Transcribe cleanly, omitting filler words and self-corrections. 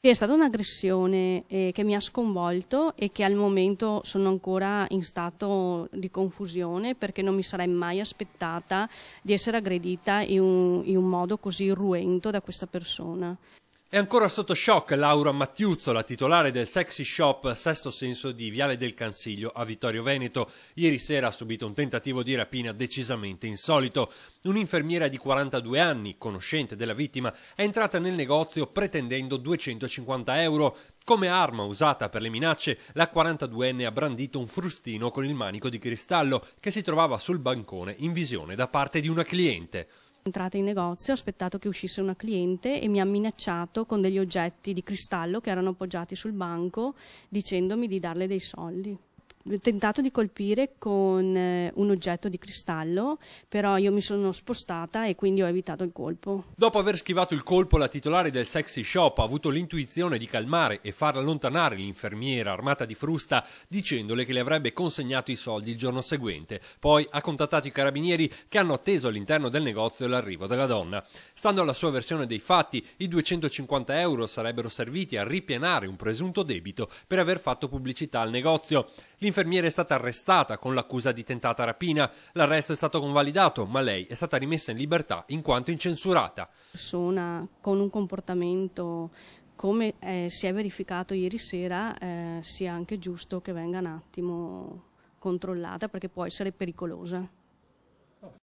È stata un'aggressione che mi ha sconvolto e che al momento sono ancora in stato di confusione, perché non mi sarei mai aspettata di essere aggredita in un modo così irruento da questa persona. È ancora sotto shock Laura Mattiuzzo, la titolare del sexy shop Sesto Senso di Viale del Cansiglio a Vittorio Veneto. Ieri sera ha subito un tentativo di rapina decisamente insolito. Un'infermiera di 42 anni, conoscente della vittima, è entrata nel negozio pretendendo 250 euro. Come arma usata per le minacce, la 42enne ha brandito un frustino con il manico di cristallo che si trovava sul bancone in visione da parte di una cliente. Entrata in negozio, ho aspettato che uscisse una cliente e mi ha minacciato con degli oggetti di cristallo che erano appoggiati sul banco, dicendomi di darle dei soldi. Ho tentato di colpire con un oggetto di cristallo, però io mi sono spostata e quindi ho evitato il colpo. Dopo aver schivato il colpo, la titolare del sexy shop ha avuto l'intuizione di calmare e far allontanare l'infermiera armata di frusta, dicendole che le avrebbe consegnato i soldi il giorno seguente. Poi ha contattato i carabinieri, che hanno atteso all'interno del negozio l'arrivo della donna. Stando alla sua versione dei fatti, i 250 euro sarebbero serviti a ripianare un presunto debito per aver fatto pubblicità al negozio. L'infermiera è stata arrestata con l'accusa di tentata rapina. L'arresto è stato convalidato, ma lei è stata rimessa in libertà in quanto incensurata. Persona con un comportamento come si è verificato ieri sera, sia anche giusto che venga un attimo controllata, perché può essere pericolosa.